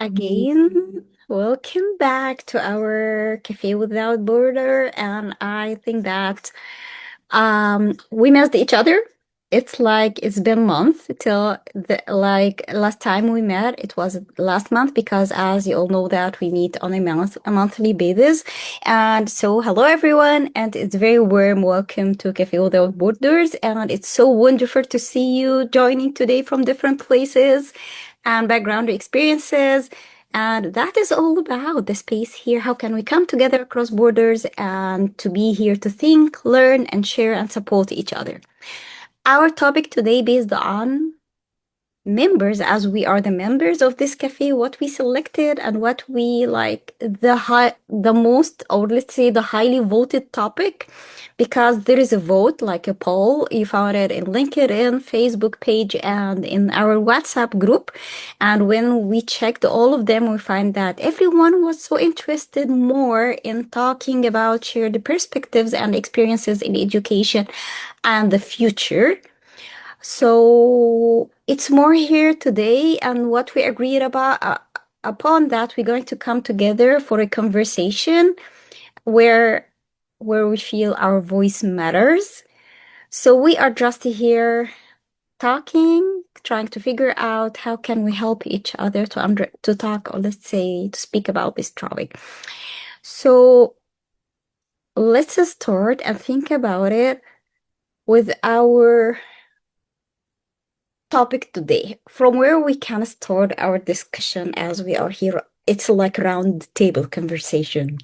Again, welcome back to our Cafe Without Border. And I think that we missed each other. It's like it's been months till the like last time we met. It was last month because as you all know that we meet on a monthly basis. And so hello everyone, and it's very warm welcome to Cafe Without Borders. And it's so wonderful to see you joining today from different places and background experiences. And that is all about the space here. How can we come together across borders and to be here to think, learn, and share and support each other? Our topic today based on members, as we are the members of this cafe, what we selected and what we like the most, or let's say the highly voted topic, because there is a vote, like a poll. You found it in LinkedIn, Facebook page, and in our WhatsApp group. And when we checked all of them, we find that everyone was so interested more in talking about shared perspectives and experiences in education and the future. So it's more here today, and what we agreed about upon that we're going to come together for a conversation where we feel our voice matters. So we are just here talking, trying to figure out how can we help each other to talk, or let's say to speak about this topic. So let's start and think about it with our topic today, from where we can start our discussion as we are here. It's like round table conversation.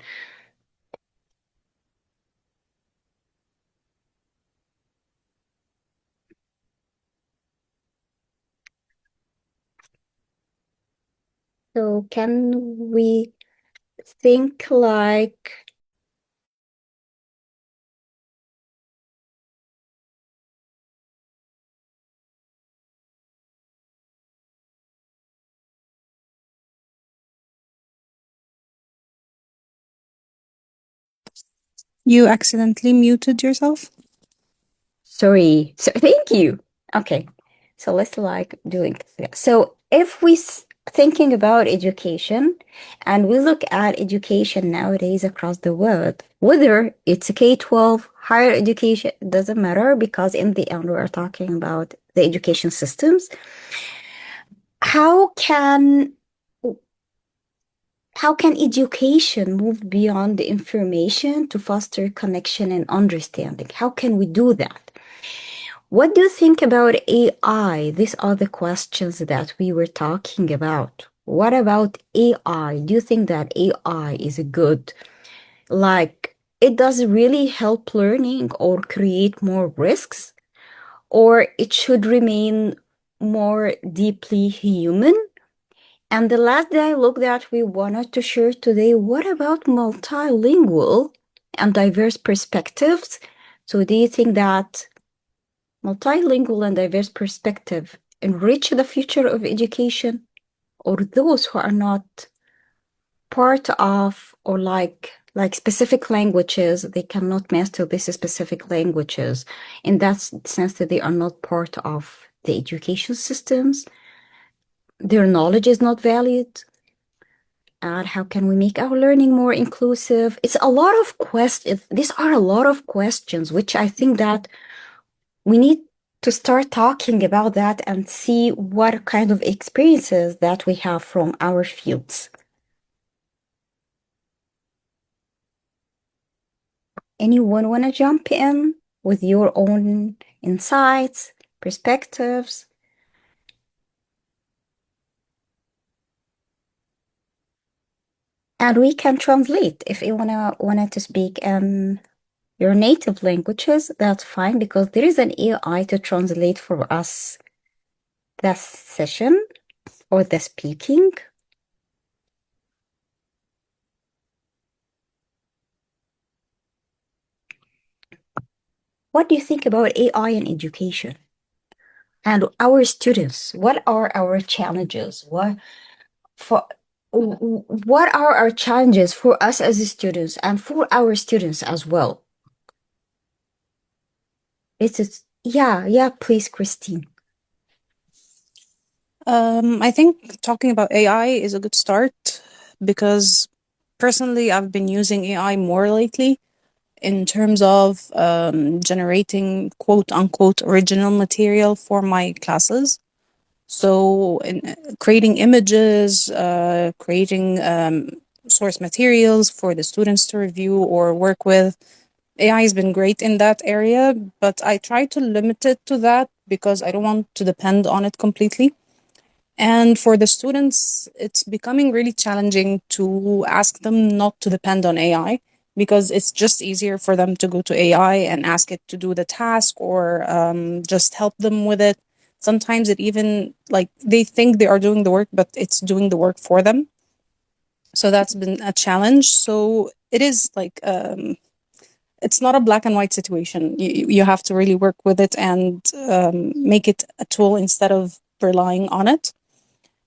So can we think like You accidentally muted yourself? sorry. So thank you. Okay. So let's like doing so if we thinking about education and we look at education nowadays across the world, whether it's a K-12, higher education, it doesn't matter because in the end we're talking about the education systems. How can how can education move beyond the information to foster connection and understanding? How can we do that? What do you think about AI? These are the questions that we were talking about. What about AI? Do you think that AI is good? Like, it does really help learning or create more risks? Or it should remain more deeply human? And the last dialogue that we wanted to share today, what about multilingual and diverse perspectives? So do you think that multilingual and diverse perspective enrich the future of education, or those who are not part of, or like specific languages, they cannot master these specific languages in that sense that they are not part of the education systems, their knowledge is not valued? And how can we make our learning more inclusive? It's a lot of questions. These are a lot of questions, which I think that we need to start talking about that and see what kind of experiences that we have from our fields. Anyone want to jump in with your own insights, perspectives? And we can translate if you wanted to speak in your native languages, that's fine because there is an AI to translate for us the session or the speaking. What do you think about AI in education? And our students, what are our challenges? For what are our challenges for us as students and for our students as well? It's yeah, please, Christine. I think talking about AI is a good start because personally, I've been using AI more lately in terms of generating quote unquote original material for my classes. So, creating images, creating source materials for the students to review or work with. AI has been great in that area, but I try to limit it to that because I don't want to depend on it completely. And for the students, it's becoming really challenging to ask them not to depend on AI because it's just easier for them to go to AI and ask it to do the task or just help them with it. Sometimes it even like they think they are doing the work, but it's doing the work for them. So that's been a challenge. So it is like it's not a black and white situation. You have to really work with it and make it a tool instead of relying on it.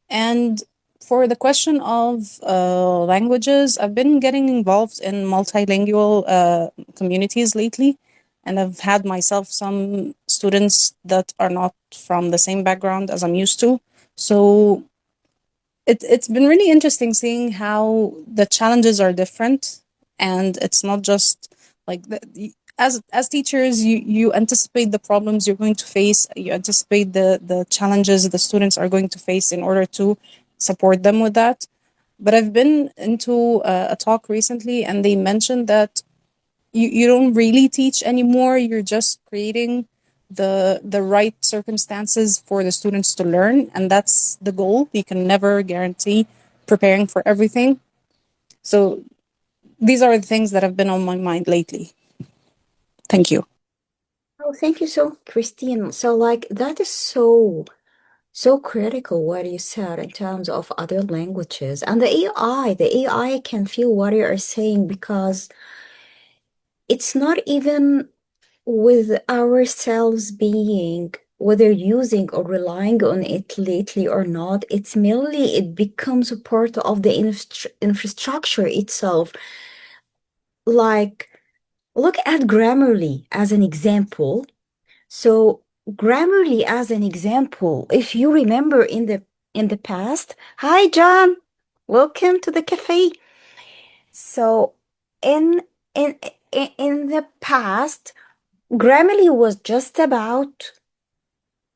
And for the question of languages, I've been getting involved in multilingual communities lately. And I've had myself some students that are not from the same background as I'm used to. So it's been really interesting seeing how the challenges are different. And it's not just like as teachers, you anticipate the problems you're going to face, you anticipate the challenges the students are going to face in order to support them with that. But I've been into a talk recently and they mentioned that you don't really teach anymore, you're just creating the right circumstances for the students to learn, and that's the goal. You can never guarantee preparing for everything. So these are the things that have been on my mind lately. Thank you. Oh, thank you so, Christine. So, like, that is so critical what you said in terms of other languages and the AI can feel what you are saying because it's not even with ourselves being whether using or relying on it lately or not, it's merely it becomes a part of the infrastructure itself. Like, look at Grammarly as an example. So, Grammarly as an example, if you remember in the past, hi John, welcome to the cafe. So, in in in the past, Grammarly was just about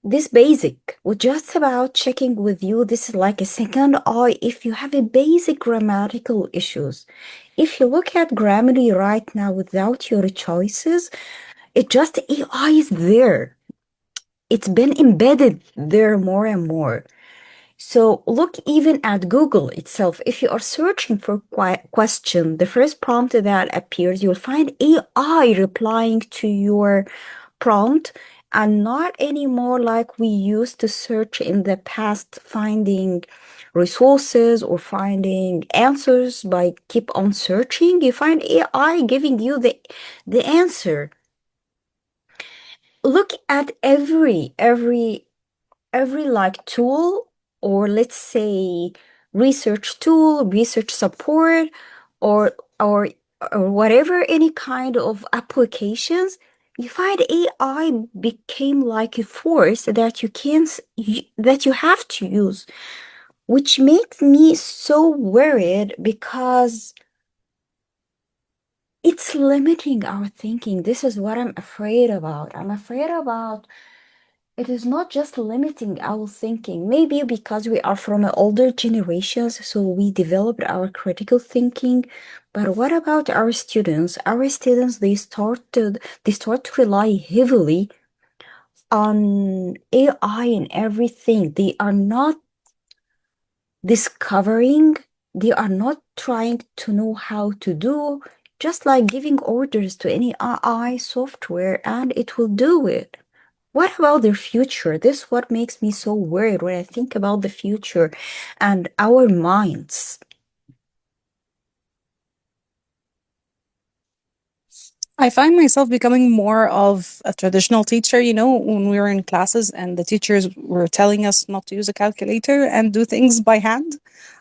this basic, was just about checking with you. This is like a second eye if you have a basic grammatical issues. If you look at Grammarly right now without your choices, it just AI is there. It's been embedded there more and more. So look even at Google itself. If you are searching for question, the first prompt that appears, you'll find AI replying to your prompt and not anymore like we used to search in the past, finding resources or finding answers by keep on searching. You find AI giving you the answer. Look at every like tool, or let's say research tool, research support, or or or whatever, any kind of applications, you find AI became like a force that you can that you have to use, which makes me so worried because it's limiting our thinking. This is what I'm afraid about. I'm afraid about it is not just limiting our thinking. Maybe because we are from older generations, so we developed our critical thinking. But what about our students? Our students, they start to rely heavily on AI and everything. They are not discovering, they are not trying to know how to do, just like giving orders to any AI software and it will do it. What about their future? This is what makes me so worried when I think about the future and our minds. I find myself becoming more of a traditional teacher, when we were in classes and the teachers were telling us not to use a calculator and do things by hand.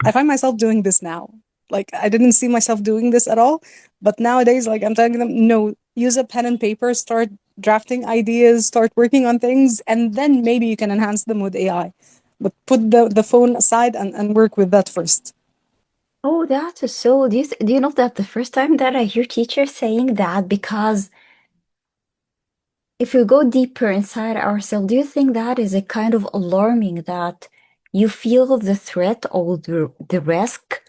I find myself doing this now. Like, I didn't see myself doing this at all. But nowadays, like, I'm telling them, no, use a pen and paper, start drafting ideas, start working on things, and then maybe you can enhance them with AI. but put the phone aside and work with that first. Oh, that's so. Do you know that the first time that I hear teachers saying that, because if we go deeper inside ourselves, do you think that is a kind of alarming that you feel the threat or the risk?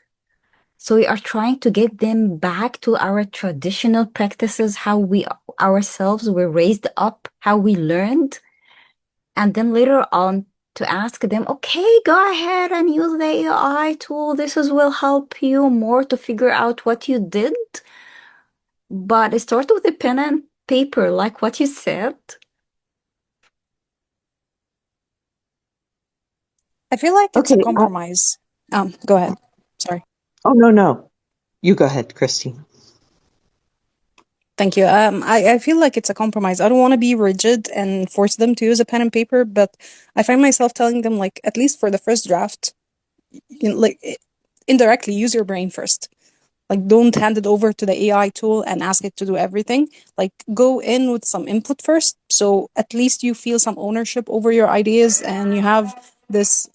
So we are trying to get them back to our traditional practices, how we ourselves were raised up, how we learned, and then later on to ask them, okay, go ahead and use the AI tool. This is will help you more to figure out what you did. But it starts with a pen and paper, like what you said. I feel like it's a Okay. compromise. Go ahead. Sorry. Oh, no, no. You go ahead, Christine. Thank you. I feel like it's a compromise. I don't want to be rigid and force them to use a pen and paper, but I find myself telling them, like, at least for the first draft, indirectly use your brain first. Like, don't hand it over to the AI tool and ask it to do everything. Like, go in with some input first, so at least you feel some ownership over your ideas, and you have this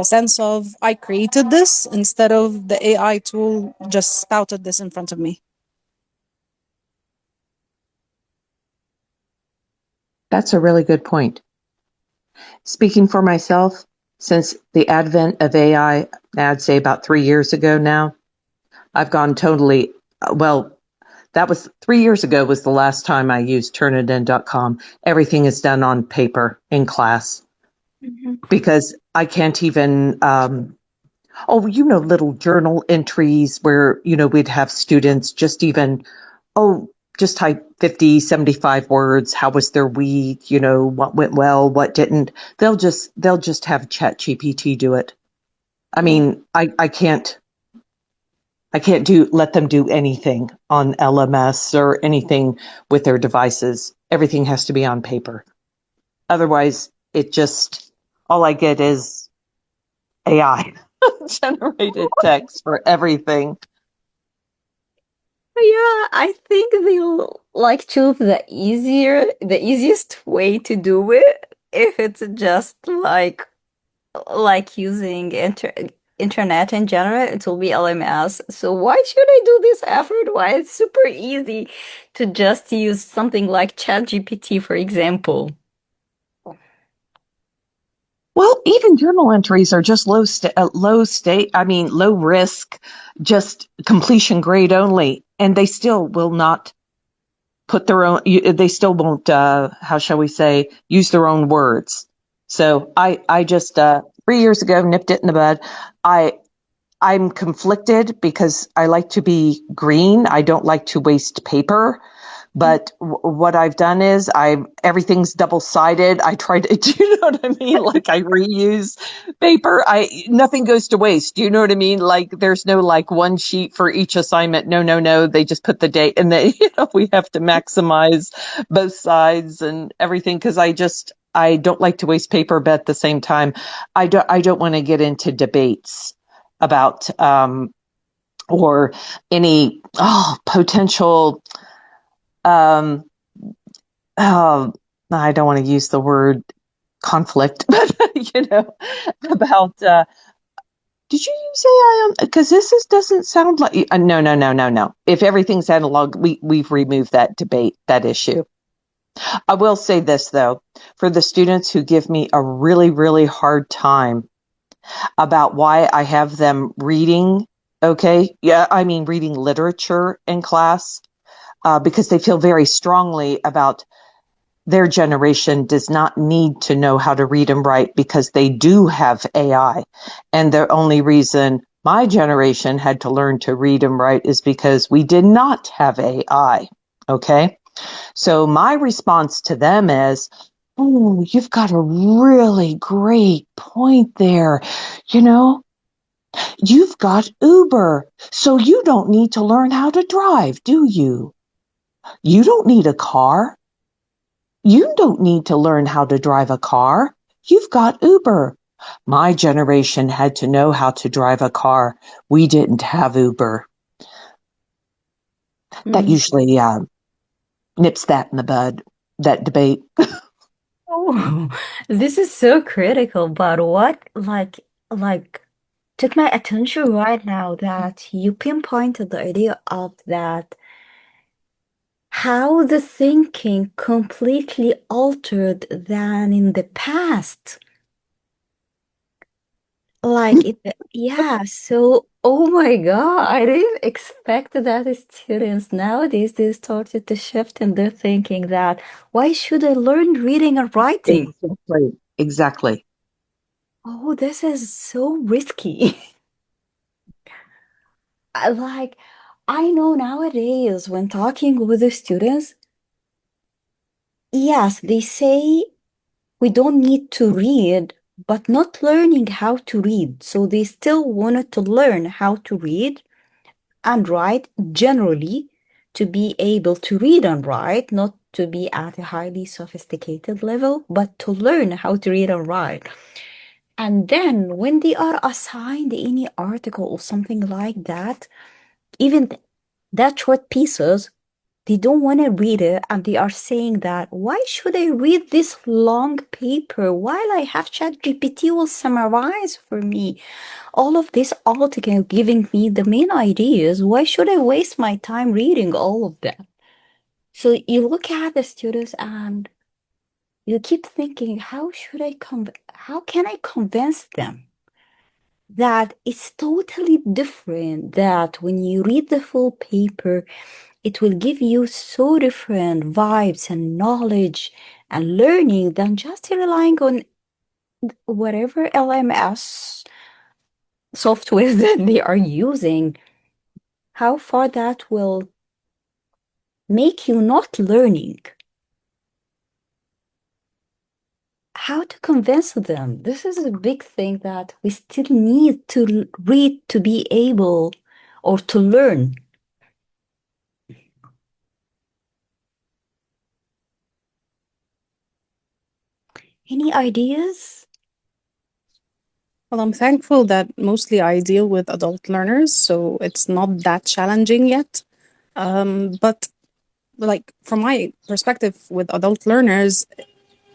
sense of, I created this, instead of the AI tool just spouted this in front of me. That's a really good point. Speaking for myself, since the advent of AI, I'd say about 3 years ago now, I've gone totally, well, that was 3 years ago was the last time I used Turnitin.com. Everything is done on paper in class Mhm. because I can't even, little journal entries where, we'd have students just even, just type 50, 75 words. How was their week? What went well, what didn't. They'll just have Chat GPT do it. I Oh, mean, I can't let them do anything on LMS or anything with their devices. Everything has to be on paper. Otherwise, all I get is AI generated text for everything. yeah, I think they'll like choose the easiest way to do it if it's just like using internet in general, it will be LMS. So why should I do this effort? Why it's super easy to just use something like ChatGPT, for example. Well, even journal entries are just low risk, just completion grade only, and they still will not put their own, they still won't, how shall we say, use their own words. So I just, 3 years ago, nipped it in the bud. I, I'm conflicted because I like to be green. I don't like to waste paper. But what I've done is everything's double sided. I try to, do you know what I mean? Like I reuse paper. Nothing goes to waste. Do you know what I mean? Like there's no like one sheet for each assignment. No, no, no. They just put the date and we have to maximize both sides and everything. Cause I don't like to waste paper, but at the same time, I don't want to get into debates about, or any, potential, um, oh, I don't want to use the word conflict, but about, did you use AI on, because doesn't sound like, no, no, no, no, no. If everything's analog, we've removed that debate, that issue. I will say this though, for the students who give me a really, really hard time about why I have them reading, okay? Yeah, I mean, reading literature in class, because they feel very strongly about their generation does not need to know how to read and write because they do have AI. And the only reason my generation had to learn to read and write is because we did not have AI. Okay. So my response to them is, oh, you've got a really great point there. You know, you've got Uber, so you don't need to learn how to drive, do you? You don't need a car. You don't need to learn how to drive a car. You've got Uber. My generation had to know how to drive a car. We didn't have Uber. That Mm. usually nips that in the bud, that debate. Oh, This is so critical, but what like took my attention right now that you pinpointed the idea of that how the thinking completely altered than in the past. Yeah, so oh my God, I didn't expect that the students nowadays they started to shift in their thinking that why should I learn reading and writing? Exactly. Exactly. Oh, this is so risky. Like, I know nowadays when talking with the students, yes, they say we don't need to read, but not learning how to read. So they still wanted to learn how to read and write generally to be able to read and write, not to be at a highly sophisticated level, but to learn how to read and write. And then when they are assigned any article or something like that, even that short pieces, they don't want to read it and they are saying that why should I read this long paper while I have ChatGPT will summarize for me all of this article giving me the main ideas. Why should I waste my time reading all of that? So you look at the students and you keep thinking, how can I convince them that it's totally different, that when you read the full paper, it will give you so different vibes and knowledge and learning than just relying on whatever LMS software that they are using. How far that will make you not learning. How to convince them? This is a big thing that we still need to read to be able or to learn. Any ideas? Well, I'm thankful that mostly I deal with adult learners, so it's not that challenging yet. But like from my perspective with adult learners,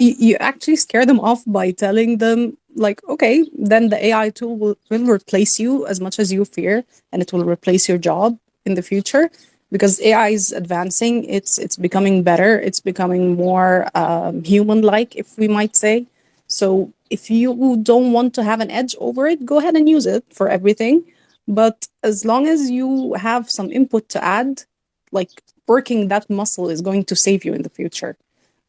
you actually scare them off by telling them like, okay, then the AI tool will replace you as much as you fear, and it will replace your job in the future because AI is advancing. It's becoming better. It's becoming more human like, if we might say. So if you don't want to have an edge over it, go ahead and use it for everything. But as long as you have some input to add, like working that muscle is going to save you in the future.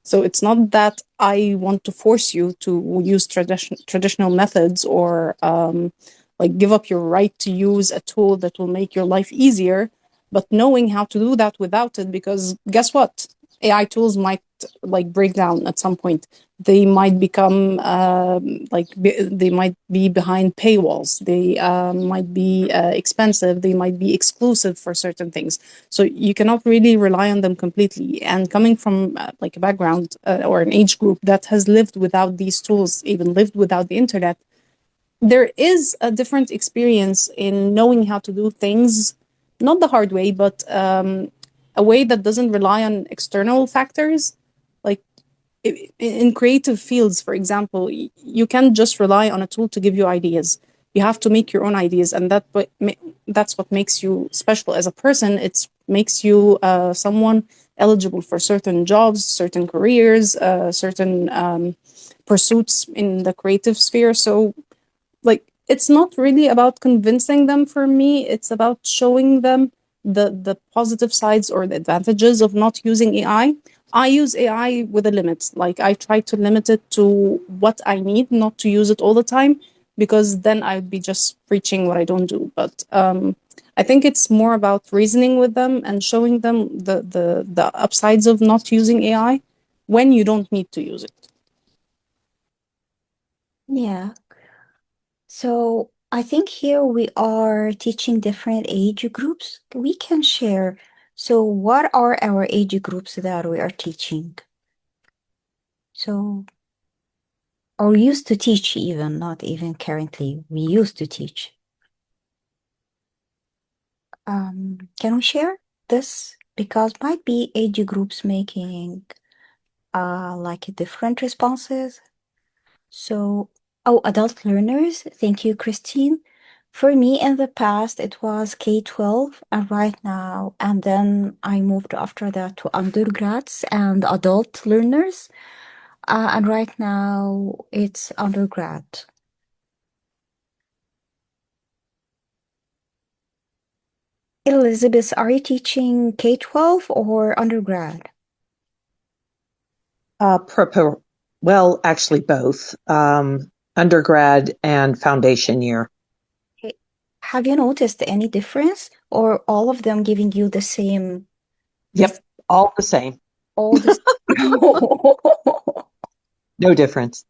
So it's not that I want to force you to use traditional methods or like give up your right to use a tool that will make your life easier, but knowing how to do that without it, because guess what? AI tools might like break down at some point. They might become they might be behind paywalls. They might be expensive. They might be exclusive for certain things. So you cannot really rely on them completely. And coming from like a background or an age group that has lived without these tools, even lived without the internet, there is a different experience in knowing how to do things, not the hard way, but a way that doesn't rely on external factors. Like in creative fields, for example, you can't just rely on a tool to give you ideas. You have to make your own ideas, and that's what makes you special as a person. It makes you someone eligible for certain jobs, certain careers, certain pursuits in the creative sphere. So like it's not really about convincing them. For me, it's about showing them the positive sides or the advantages of not using I use AI with a limit. Like I try to limit it to what I need, not to use it all the time, because then I'd be just preaching what I don't do. But I think it's more about reasoning with them and showing them the upsides of not using AI when you don't need to use it. Yeah. So I think here we are teaching different age groups. We can share. So what are our age groups that we are teaching? So, or used to teach even, not even currently. We used to teach. Can we share this? Because might be age groups making like different responses. So, oh, adult learners, thank you, Christine. For me, in the past, it was K-12, and right now, and then I moved after that to undergrads and adult learners, and right now it's undergrad. Elizabeth, are you teaching K-12 or undergrad? Prepa- well, actually both, undergrad and foundation year. Okay. Have you noticed any difference, or all of them giving you this Yep, all the same. all this? No difference.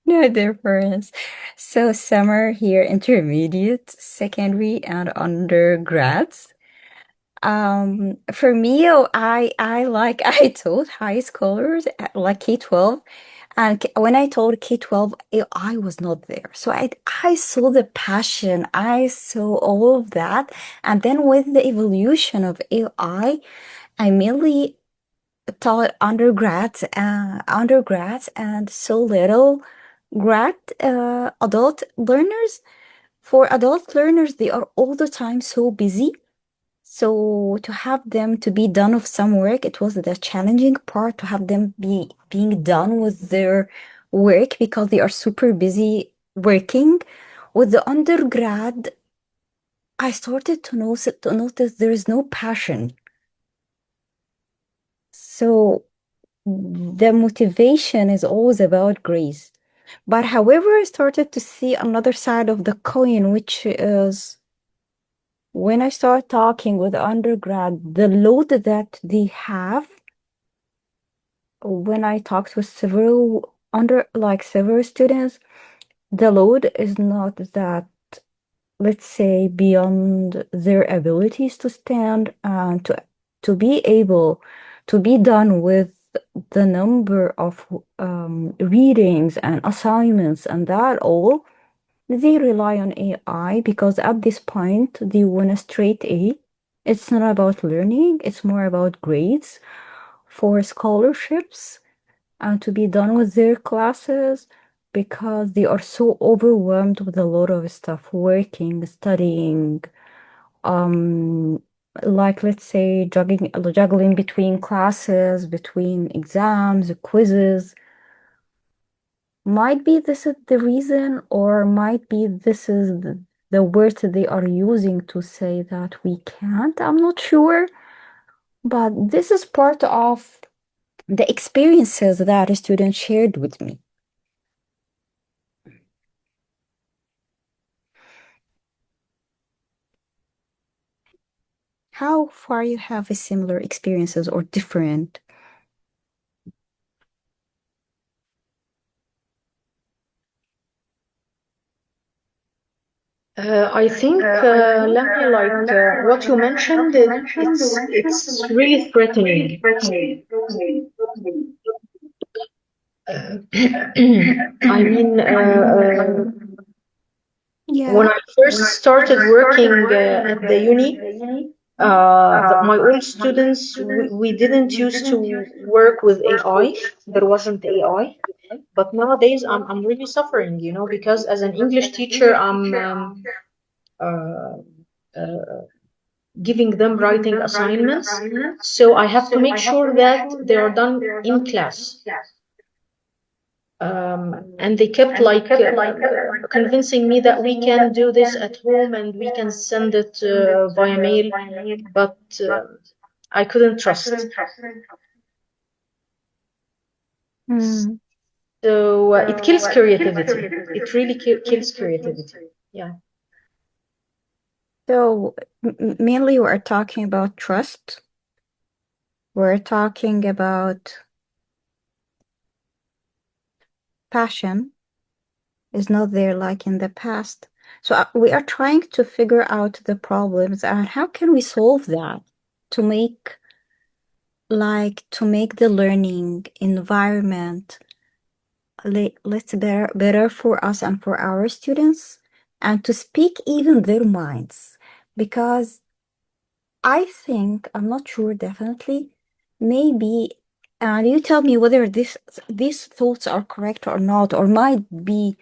No difference. So summer here, intermediate, secondary, and undergrads. For me, I like I told high schoolers like K-12, and when I told K-12, I was not there. So I saw the passion, I saw all of that, and then with the evolution of I mainly taught undergrads, and so little grad adult learners. For adult learners, they are all the time so busy. So to have them to be done with some work, it was the challenging part to have them being done with their work because they are super busy working. With the undergrad, I started to notice there is no passion. So the motivation is always about grace. But however, I started to see another side of the coin, which is when I start talking with undergrad, the load that they have, when I talked with several students, the load is not that, let's say, beyond their abilities to stand and to be able to be done with the number of readings and assignments and that all. They rely on AI because at this point they want a straight A. It's not about learning, it's more about grades for scholarships and to be done with their classes because they are so overwhelmed with a lot of stuff, working, studying, um, like let's say juggling between classes, between exams, quizzes. Might be this is the reason, or might be this is the word they are using to say that we can't. I'm not sure, but this is part of the experiences that a student shared with me. How far you have a similar experiences or different? I think, Lemia, like what you mentioned, it's really threatening. I mean, when Yeah. I first started working at the uni, my old students, we didn't used to work with AI. There wasn't AI. But nowadays, I'm really suffering, because as an English teacher, I'm uh, uh, giving them writing assignments. So I have to make sure that they are done in class. And they kept like convincing me that we can do this at home and we can send it via mail, but I couldn't trust. Mm. So it kills creativity. It really kills creativity. Yeah. So mainly we're talking about trust. We're talking about passion is not there like in the past. So we are trying to figure out the problems and how can we solve that to make the learning environment let's better for us and for our students and to speak even their minds because I think I'm not sure definitely maybe And you tell me whether these thoughts are correct or not, or might be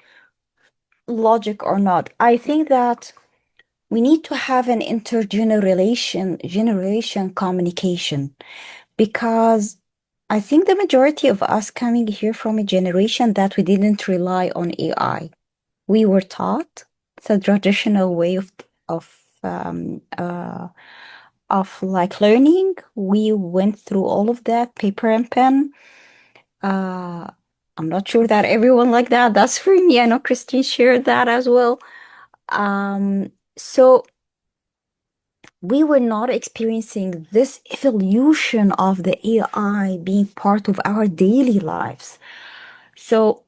logic or not. I think that we need to have an generation communication, because I think the majority of us coming here from a generation that we didn't rely on AI. We were taught the traditional way um, uh, of like learning. We went through all of that, paper and pen. Uh, I'm not sure that everyone like that. That's for me. I know Christine shared that as well. So we were not experiencing this evolution of the AI being part of our daily lives. So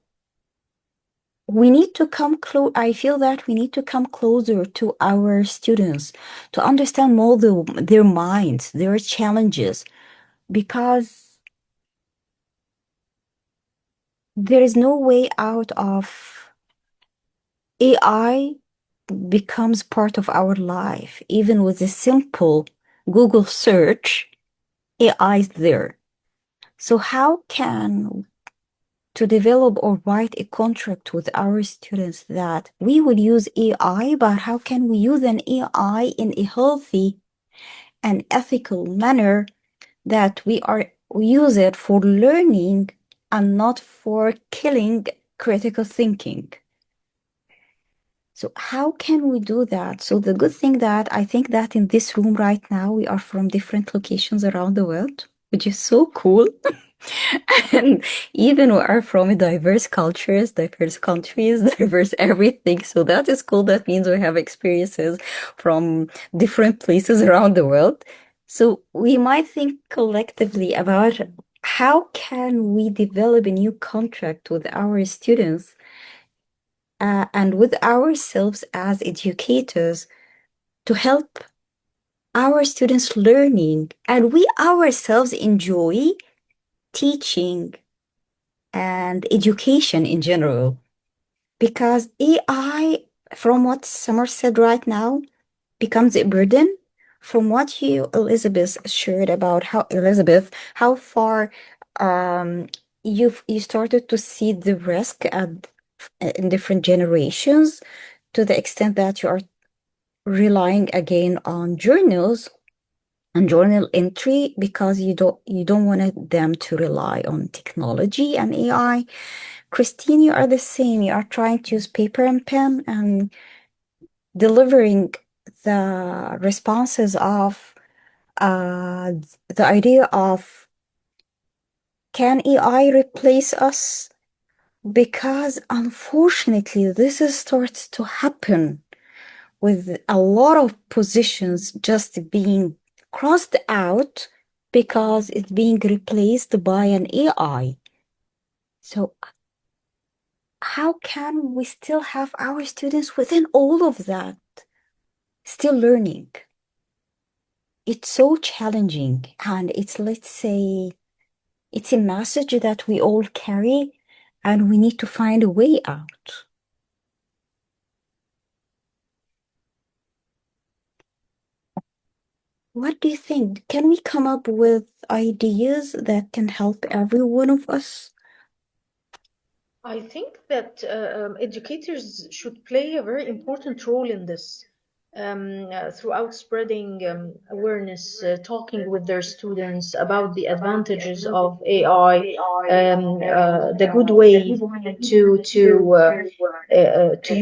we need to come close. I feel that we need to come closer to our students to understand more their minds, their challenges, because there is no way out of AI becomes part of our life. Even with a simple Google search, AI is there. So how can to develop or write a contract with our students that we will use AI, but how can we use an AI in a healthy and ethical manner, that we use it for learning and not for killing critical thinking? So how can we do that? So the good thing that I think that in this room right now, we are from different locations around the world, which is so cool. And even we are from diverse cultures, diverse countries, diverse everything. So that is cool. That means we have experiences from different places around the world. So we might think collectively about how can we develop a new contract with our students, and with ourselves as educators, to help our students learning and we ourselves enjoy teaching and education in general. Because AI, from what Summer said right now, becomes a burden. From what you, Elizabeth, shared about how far you started to see the risk in different generations, to the extent that you are relying again on journals and journal entry, because you don't want them to rely on technology and AI. Christine, you are the same. You are trying to use paper and pen and delivering the responses of uh, the idea of, can AI replace us? Because unfortunately, this starts to happen with a lot of positions just being crossed out because it's being replaced by an AI. So how can we still have our students within all of that still learning? It's so challenging, and it's, let's say, it's a message that we all carry, and we need to find a way out. What do you think? Can we come up with ideas that can help every one of us? I think that educators should play a very important role in this, throughout spreading awareness, talking with their students about the advantages of AI, the good way to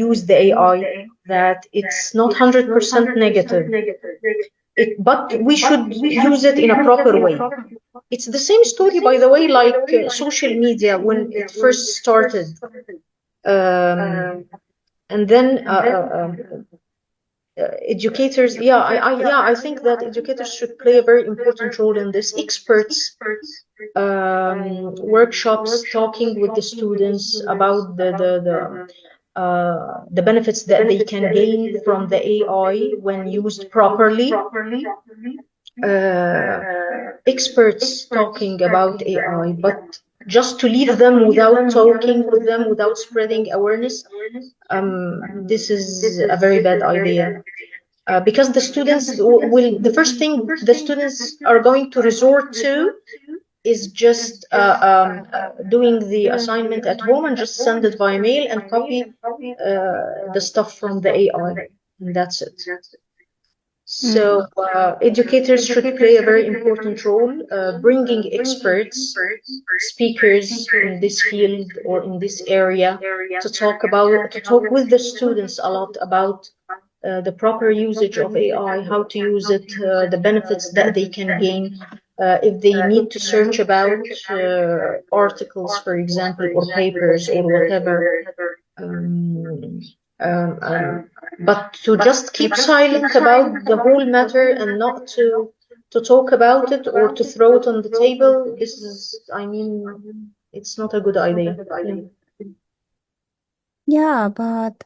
use the AI. That it's not 100% negative. But we should use it in a proper way. It's the same story, by the way, like social media when it first started. And then educators, I think that educators should play a very important role in this. Experts, workshops, talking with the students about the benefits that they can gain from the AI when used properly. Uh, Experts talking about AI, but just to leave them without talking with them, without spreading awareness, this is a very bad idea. Because the students will, the first thing the students are going to resort to is just doing the assignment at home and just send it via mail and copy the stuff from the AI, and that's it. So educators should play a very important role, bringing experts, speakers in this field or in this area to talk with the students a lot about the proper usage of AI, how to use it, the benefits that they can gain. If they need to search about articles, for example, or papers or whatever, um, um, um, but to just keep silent about the whole matter and not to talk about it or to throw it on the table, this is, I mean, it's not a good idea. Yeah. Yeah, but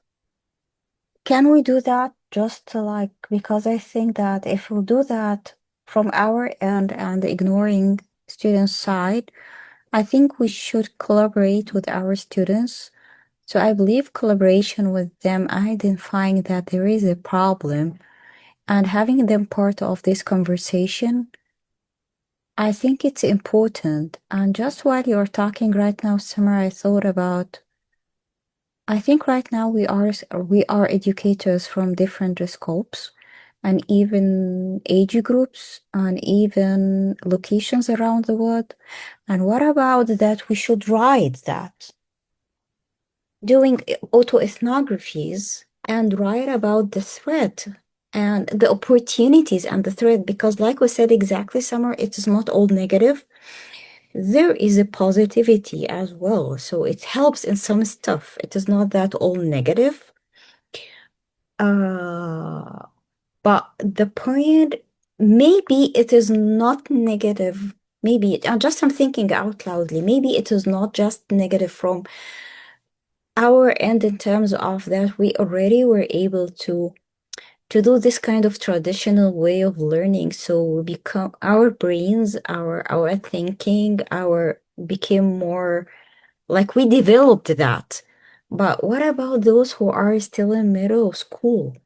can we do that just to like, because I think that if we do that from our end and ignoring students' side, I think we should collaborate with our students. So I believe collaboration with them, identifying that there is a problem and having them part of this conversation, I think it's important. And just while you're talking right now, Summer, I thought about, I think right now we are educators from different scopes and even age groups and even locations around the world. And what about that we should write that? Doing autoethnographies and write about the threat and the opportunities and the threat, because like we said exactly, Summer, it is not all negative. There is a positivity as well. So it helps in some stuff. It is not that all negative. But the point, maybe it is not negative. Maybe, I'm thinking out loudly, maybe it is not just negative from our end in terms of that we already were able to do this kind of traditional way of learning. So we become our brains, our thinking, our became more like we developed that. But what about those who are still in middle school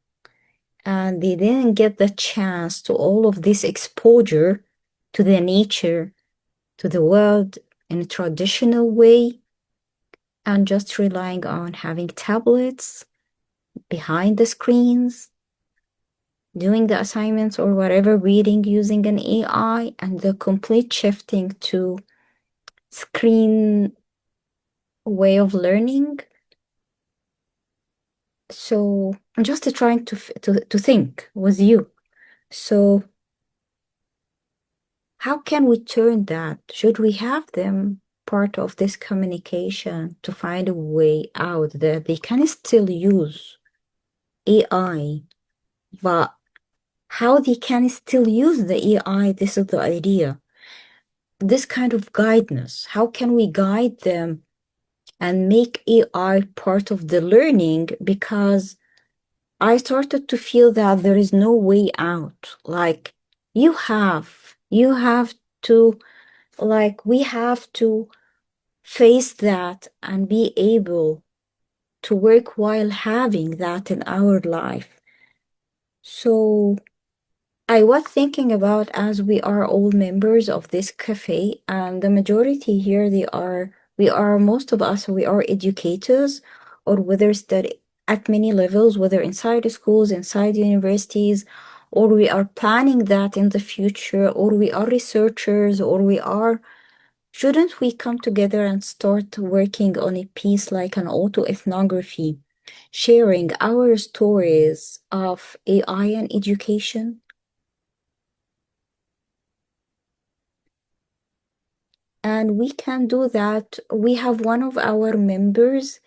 and they didn't get the chance to all of this exposure to the nature, to the world in a traditional way, and just relying on having tablets behind the screens, doing the assignments or whatever, reading using an AI, and the complete shifting to screen way of learning. So I'm just trying to think with you. So how can we turn that? Should we have them part of this communication to find a way out that they can still use AI, but how they can still use the AI, this is the idea. This kind of guidance, how can we guide them and make AI part of the learning? Because I started to feel that there is no way out. Like you have to, like we have to face that and be able to work while having that in our life. So I was thinking about, as we are all members of this cafe, and the majority here, most of us, we are educators, or whether study at many levels, whether inside the schools, inside universities, or we are planning that in the future, or we are researchers, or shouldn't we come together and start working on a piece like an autoethnography, sharing our stories of AI and education? And we can do that. We have one of our members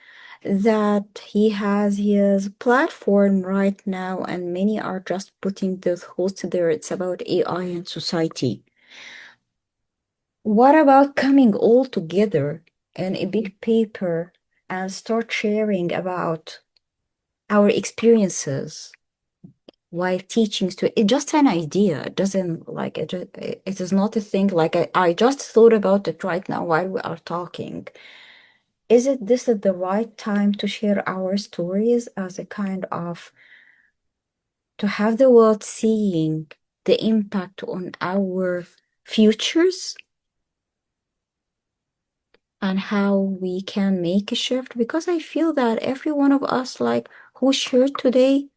that he has his platform right now, and many are just putting the host there. It's about AI and society. What about coming all together in a big paper and start sharing about our experiences while teaching it's just an idea. It doesn't like it is not a thing. Like I just thought about it right now while we are talking. Is it this is the right time to share our stories as a kind of to have the world seeing the impact on our futures? and how we can make a shift, because I feel that every one of us, like who shared today,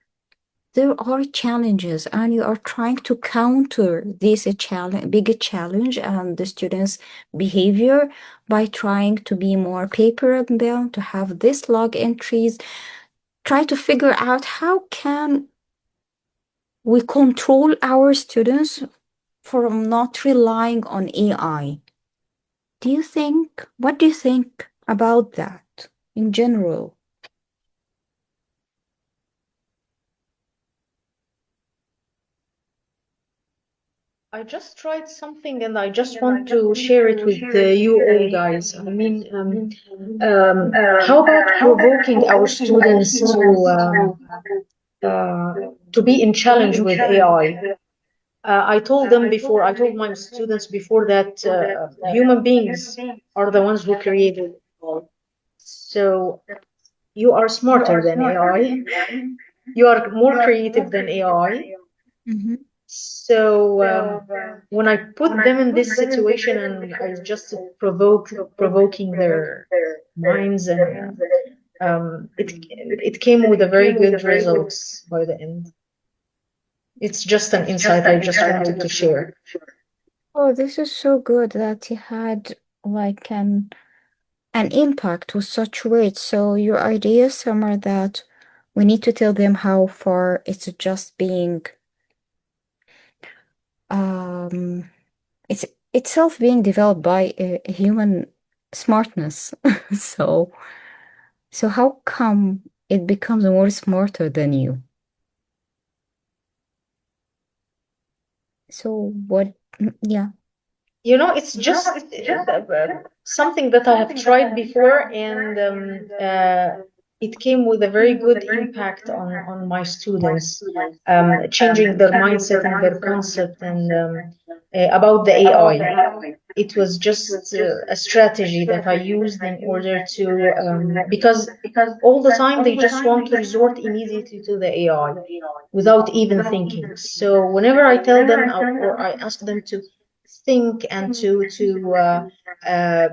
there are challenges, and you are trying to counter this a challenge, bigger challenge, and the students' behavior by trying to be more paper bound, to have this log entries, try to figure out how can we control our students from not relying on AI. What do you think about that in general? I just tried something and I just want to share it with you all guys. I mean, how about provoking our students to be in challenge with AI? I told my students before that human beings are the ones who created AI. So you are smarter than AI. You are more creative than AI. Mm-hmm. So when I put them in this situation and I just provoking their minds, and it came with a very good results by the end. It's just an insight I just wanted to share. Oh, this is so good that you had like an impact with such words. So your idea, Summer, that we need to tell them how far it's just being um it's itself being developed by a human smartness. So how come it becomes more smarter than you? So what yeah. You know, it's just something that I have tried before, and it came with a very good impact on my students, changing their mindset and their concept and about the AI. It was just a strategy that I used in order to, because all the time they just want to resort immediately to the AI without even thinking. So whenever I tell them or I ask them to think and to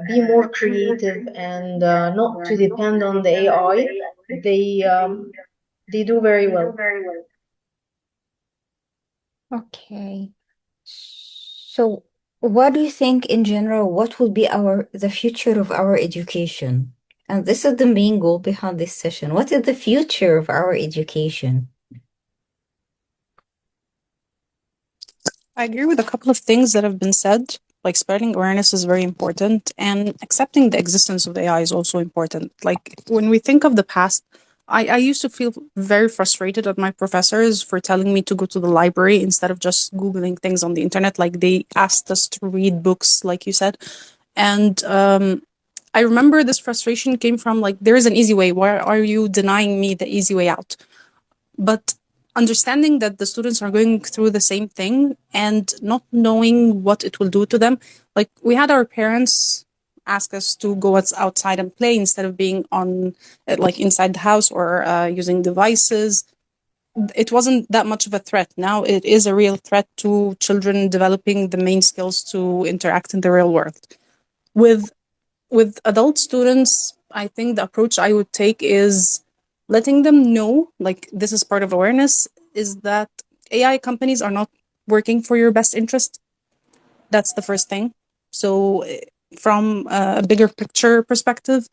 be more creative and not to depend on the AI, they do very well. Okay. So, what do you think in general, what will be the future of our education? And this is the main goal behind this session. What is the future of our education? I agree with a couple of things that have been said. Like spreading awareness is very important, and accepting the existence of AI is also important. Like when we think of the past, I used to feel very frustrated at my professors for telling me to go to the library instead of just Googling things on the internet. Like they asked us to read books, like you said. And I remember this frustration came from like, there is an easy way. Why are you denying me the easy way out? But understanding that the students are going through the same thing and not knowing what it will do to them. Like we had our parents ask us to go outside and play instead of being on like inside the house or using devices. It wasn't that much of a threat. Now it is a real threat to children developing the main skills to interact in the real world. With adult students, I think the approach I would take is letting them know, like this is part of awareness, is that AI companies are not working for your best interest. That's the first thing. So, from a bigger picture perspective,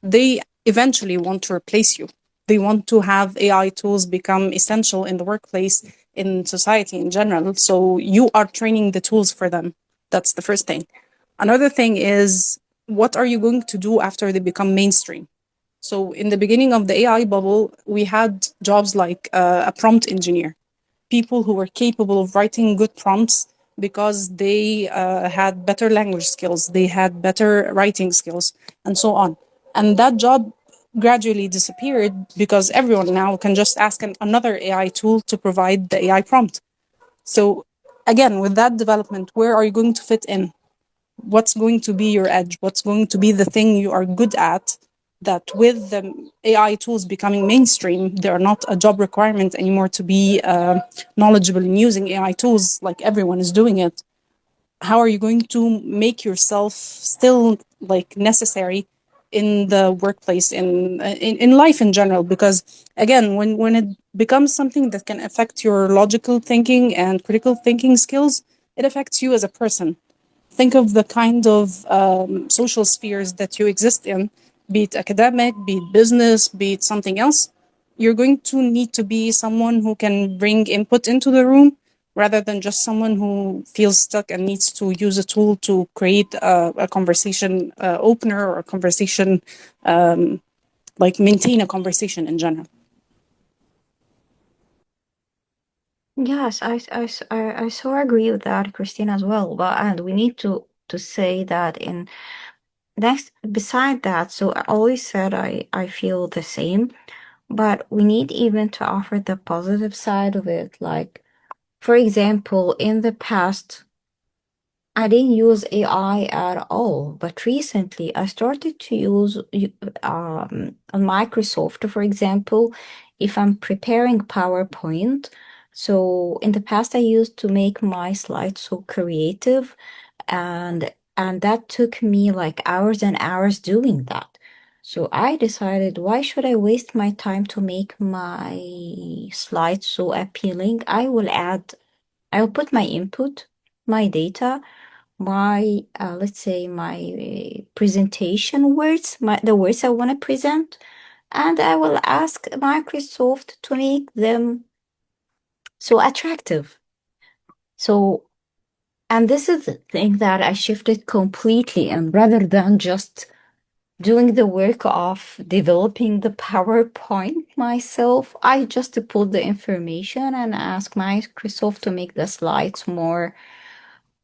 they eventually want to replace you. They want to have AI tools become essential in the workplace, in society in general. So, you are training the tools for them. That's the first thing. Another thing is, what are you going to do after they become mainstream? So in the beginning of the AI bubble, we had jobs like a prompt engineer, people who were capable of writing good prompts because they had better language skills, they had better writing skills, and so on. And that job gradually disappeared because everyone now can just ask another AI tool to provide the AI prompt. So again, with that development, where are you going to fit in? What's going to be your edge? What's going to be the thing you are good at, that with the AI tools becoming mainstream, they are not a job requirement anymore to be knowledgeable in using AI tools like everyone is doing it. How are you going to make yourself still like necessary in the workplace, in life in general. Because again, when it becomes something that can affect your logical thinking and critical thinking skills, it affects you as a person. Think of the kind of social spheres that you exist in, be it academic, be it business, be it something else. You're going to need to be someone who can bring input into the room rather than just someone who feels stuck and needs to use a tool to create a conversation opener, or a conversation, like maintain a conversation in general. Yes, I so agree with that, Christine, as well. But and we need to say that in next beside that, so I always said I feel the same, but we need even to offer the positive side of it. Like, for example, in the past, I didn't use AI at all, but recently I started to use on Microsoft, for example, if I'm preparing PowerPoint. So in the past, I used to make my slides so creative, and that took me like hours and hours doing that. So I decided, why should I waste my time to make my slides so appealing? I'll put my input, my data, my let's say my presentation words, the words I want to present, and I will ask Microsoft to make them so attractive. So, and this is the thing that I shifted completely, and rather than just doing the work of developing the PowerPoint myself, I just put the information and ask Microsoft to make the slides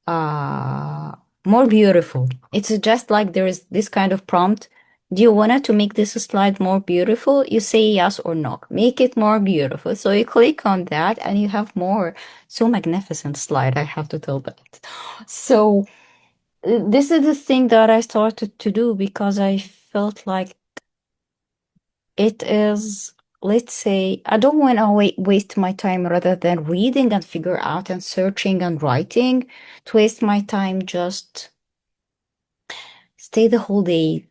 uh more beautiful. It's just like there is this kind of prompt. Do you want it to make this slide more beautiful? You say yes or no. Make it more beautiful. So you click on that and you have more. So magnificent slide, I have to tell that. So this is the thing that I started to do because I felt like it is, let's say, I don't want to waste my time rather than reading and figure out and searching and writing, to waste my time just stay the whole day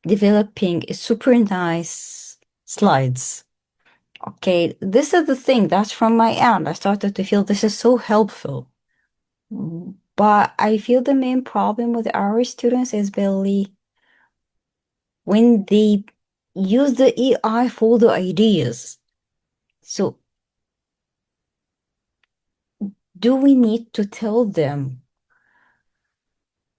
developing super nice slides. Okay, this is the thing that's from my end. I started to feel this is so helpful. But I feel the main problem with our students is really when they use the AI for the ideas. So do we need to tell them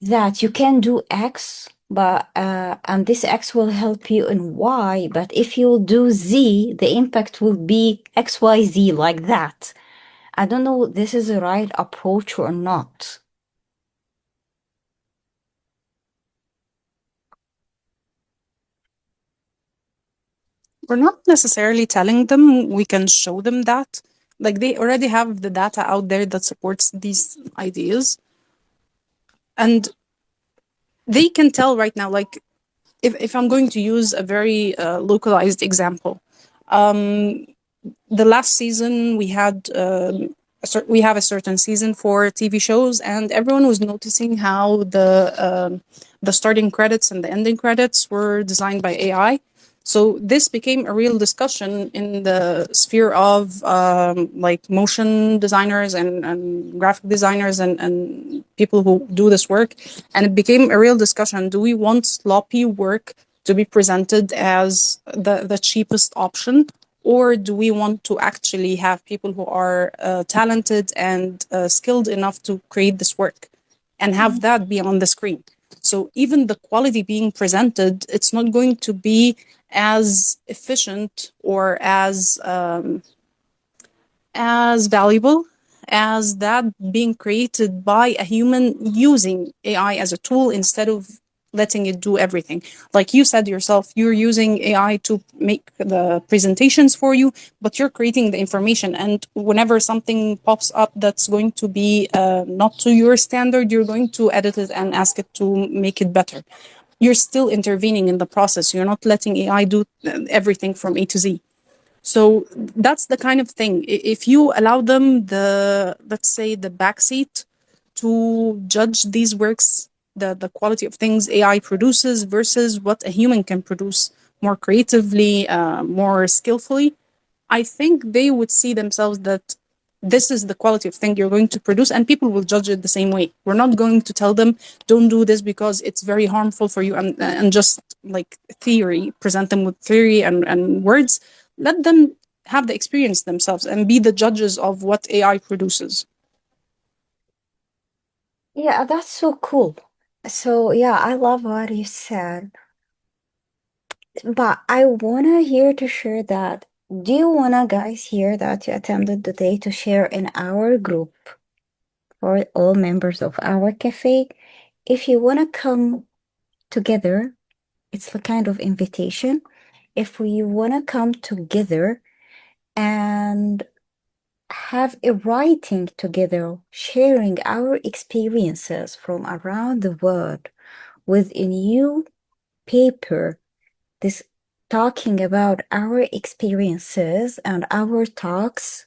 that you can do X, but and this X will help you in Y, but if you do Z, the impact will be XYZ, like that? I don't know if this is the right approach or not. We're not necessarily telling them, we can show them that. Like, they already have the data out there that supports these ideas. And they can tell right now, like, if I'm going to use a very localized example, the last season we had we have a certain season for TV shows, and everyone was noticing how the starting credits and the ending credits were designed by AI. So this became a real discussion in the sphere of like motion designers and graphic designers and people who do this work, and it became a real discussion. Do we want sloppy work to be presented as the cheapest option, or do we want to actually have people who are talented and skilled enough to create this work and have that be on the screen? So even the quality being presented, it's not going to be as efficient or as valuable as that being created by a human using AI as a tool instead of letting it do everything. Like you said yourself, you're using AI to make the presentations for you, but you're creating the information. And whenever something pops up that's going to be not to your standard, you're going to edit it and ask it to make it better. You're still intervening in the process. You're not letting AI do everything from A to Z. So that's the kind of thing. If you allow them the, let's say, the backseat to judge these works the quality of things AI produces versus what a human can produce more creatively, more skillfully, I think they would see themselves that this is the quality of thing you're going to produce, and people will judge it the same way. We're not going to tell them don't do this because it's very harmful for you, and just like theory, present them with theory and words. Let them have the experience themselves and be the judges of what AI produces. Yeah, that's so cool. So, yeah, I love what you said. But I wanna here to share that. Do you wanna guys here that you attended today to share in our group for all members of our cafe? If you wanna come together, it's a kind of invitation. If we wanna come together and have a writing together, sharing our experiences from around the world with a new paper, this talking about our experiences and our talks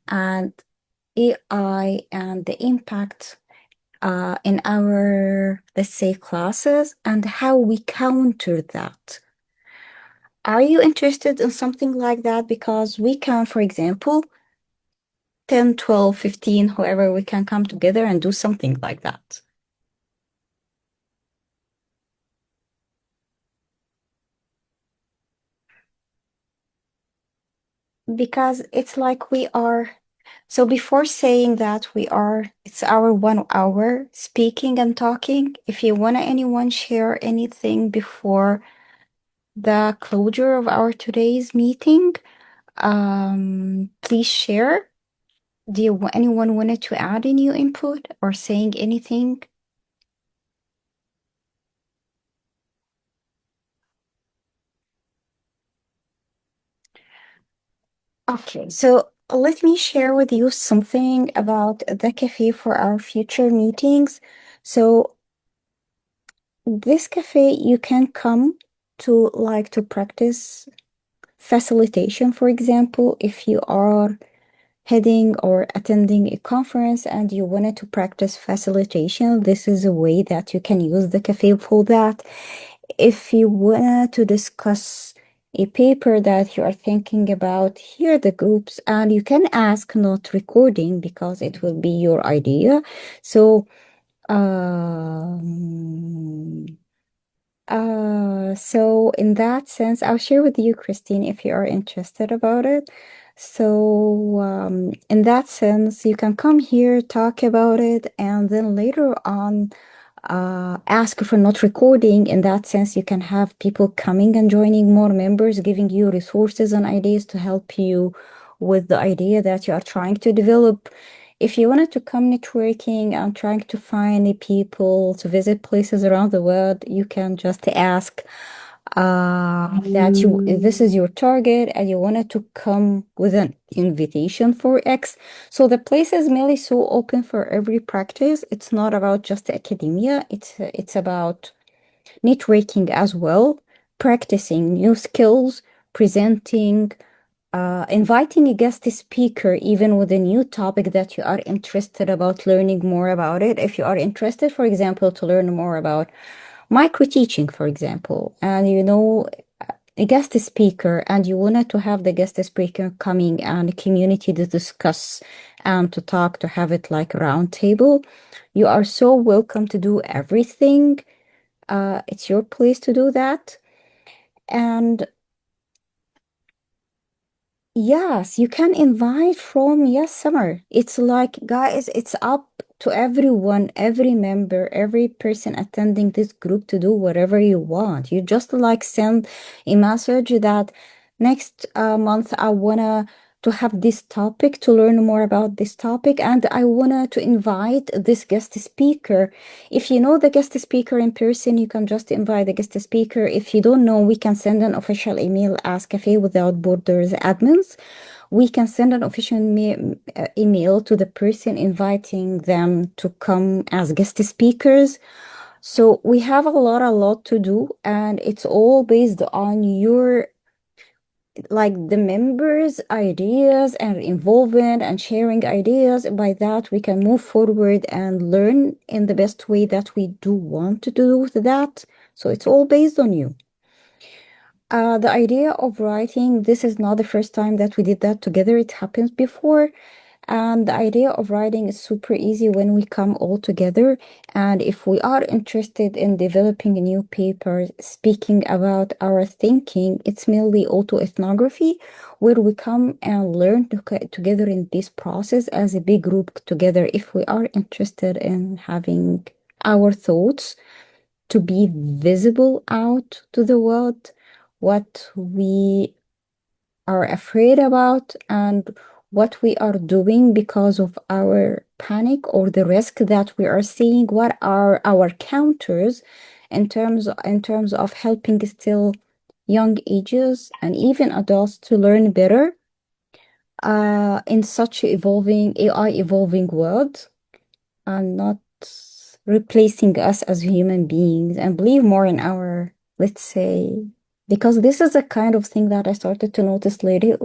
and AI and the impact in our, let's say, classes and how we counter that. Are you interested in something like that? Because we can, for example, 10, 12, 15, whoever, we can come together and do something like that. Because it's like we are. So before saying that it's our 1 hour speaking and talking. If you want anyone share anything before the closure of our today's meeting, please share. Anyone wanted to add any input or saying anything? Okay, so let me share with you something about the cafe for our future meetings. So this cafe, you can come to like to practice facilitation, for example, if you are heading or attending a conference and you wanted to practice facilitation, this is a way that you can use the cafe for that. If you wanted to discuss a paper that you are thinking about, here are the groups, and you can ask not recording because it will be your idea. So, so in that sense, I'll share with you, Christine, if you are interested about it. So, in that sense, you can come here, talk about it, and then later on, ask for not recording. In that sense, you can have people coming and joining, more members, giving you resources and ideas to help you with the idea that you are trying to develop. If you wanted to come networking and trying to find people to visit places around the world, you can just ask that this is your target and you wanted to come with an invitation for X. So the place is mainly so open for every practice. It's not about just academia. It's about networking as well, practicing new skills, presenting, inviting a guest speaker, even with a new topic that you are interested about learning more about it. If you are interested, for example, to learn more about micro teaching, for example, and you know a guest speaker, and you wanted to have the guest speaker coming and community to discuss and to talk, to have it like a round table, you are so welcome to do everything. It's your place to do that. And yes, you can invite from, yes, summer. It's like, guys, it's up to everyone, every member, every person attending this group to do whatever you want. You just like send a message that next month I wanna to have this topic, to learn more about this topic, and I wanna to invite this guest speaker. If you know the guest speaker in person, you can just invite the guest speaker. If you don't know, we can send an official email as Cafe Without Borders admins. We can send an official email to the person inviting them to come as guest speakers. So we have a lot to do, and it's all based on your like the members' ideas and involvement and sharing ideas. By that, we can move forward and learn in the best way that we do want to do that. So it's all based on you. The idea of writing, this is not the first time that we did that together. It happens before. And the idea of writing is super easy when we come all together. And if we are interested in developing new papers, speaking about our thinking, it's mainly autoethnography, where we come and learn together in this process as a big group together. If we are interested in having our thoughts to be visible out to the world, what we are afraid about, and what we are doing because of our panic or the risk that we are seeing, what are our counters in terms of helping still young ages and even adults to learn better in such evolving AI evolving world, and not replacing us as human beings, and believe more in our, let's say, because this is a kind of thing that I started to notice lately.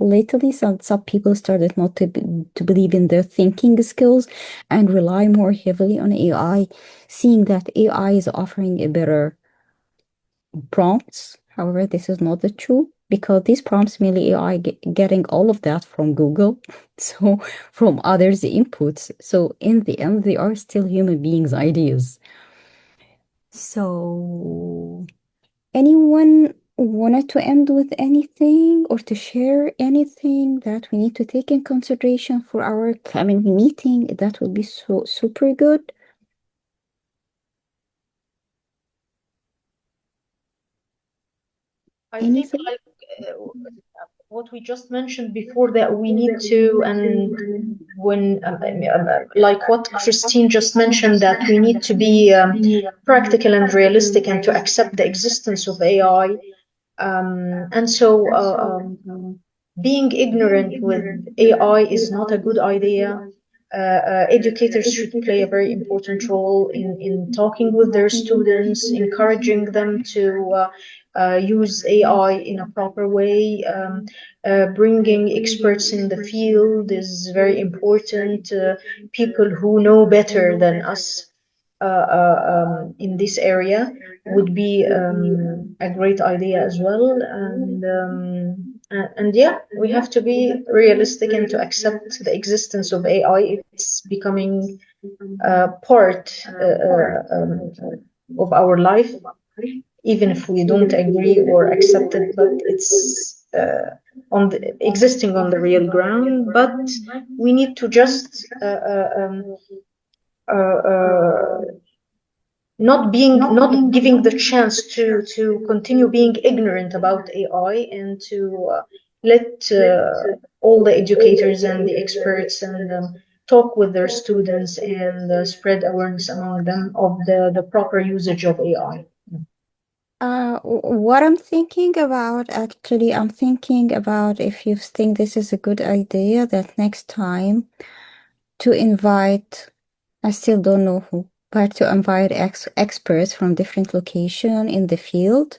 Some people started not to believe in their thinking skills and rely more heavily on AI, seeing that AI is offering a better prompts. However, this is not the truth, because these prompts mainly AI getting all of that from Google, so from others' inputs. So in the end, they are still human beings' ideas. So anyone wanted to end with anything or to share anything that we need to take in consideration for our coming meeting? That would be so super good. I think Anything? like what we just mentioned before, that we need to, and when like what Christine just mentioned, that we need to be practical and realistic and to accept the existence of AI. And so being ignorant with AI is not a good idea. Educators should play a very important role in talking with their students, encouraging them to use AI in a proper way. Bringing experts in the field is very important. People who know better than us in this area would be a great idea as well. And yeah, we have to be realistic and to accept the existence of AI. It's becoming part of our life, even if we don't agree or accept it, but it's existing on the real ground. But we need to just uh, uh, not giving the chance to continue being ignorant about AI, and to let all the educators and the experts and talk with their students and spread awareness among them of the proper usage of AI. What I'm thinking about, actually, I'm thinking about, if you think this is a good idea, that next time to invite, I still don't know who, but to invite experts from different location in the field,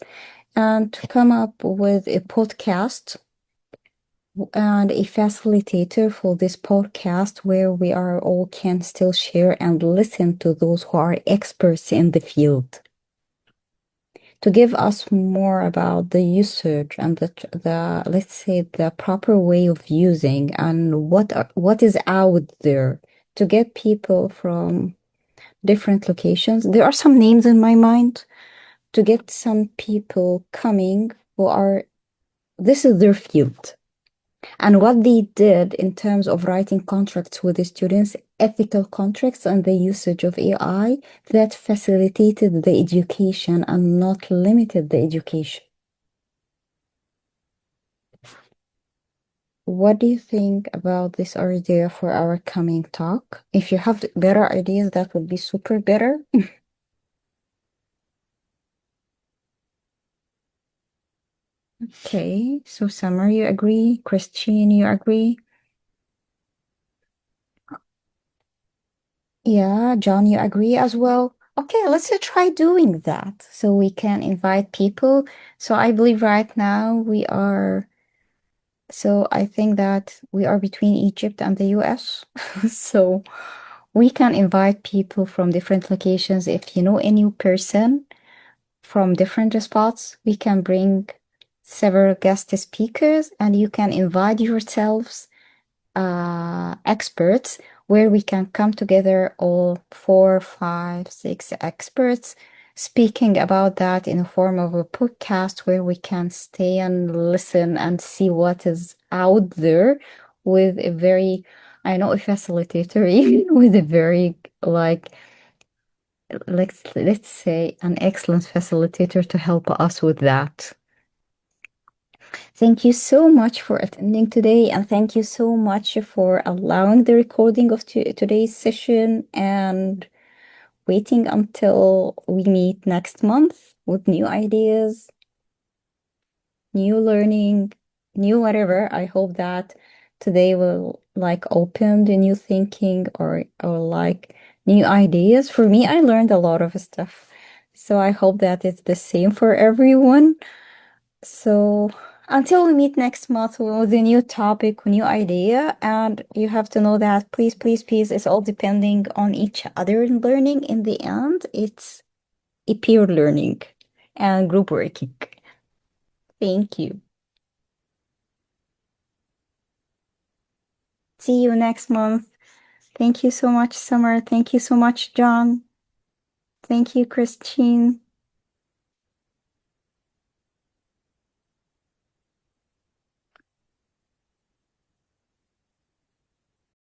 and to come up with a podcast and a facilitator for this podcast, where we are all can still share and listen to those who are experts in the field, to give us more about the usage and the let's say the proper way of using, and what is out there, to get people from different locations. There are some names in my mind, to get some people coming who are, this is their field, and what they did in terms of writing contracts with the students, ethical contracts, and the usage of AI that facilitated the education and not limited the education. What do you think about this idea for our coming talk? If you have better ideas, that would be super better. Okay, so Summer, you agree? Christine, you agree? Yeah, John, you agree as well? Okay, let's try doing that so we can invite people. So I believe right now we are So I think that we are between Egypt and the US. So we can invite people from different locations. If you know a new person from different spots, we can bring several guest speakers and you can invite yourselves experts where we can come together, all four, five, six experts, speaking about that in a form of a podcast where we can stay and listen and see what is out there with a very, I know, a facilitator, even with a very, like, let's say an excellent facilitator to help us with that. Thank you so much for attending today, and thank you so much for allowing the recording of today's session and waiting until we meet next month with new ideas, new learning, new whatever. I hope that today will like open the new thinking or like new ideas. For me, I learned a lot of stuff. So I hope that it's the same for everyone. So until we meet next month with a new topic, new idea, and you have to know that please, please, please, it's all depending on each other in learning. In the end, it's a peer learning and group working. Thank you. See you next month. Thank you so much, Summer. Thank you so much, John. Thank you, Christine.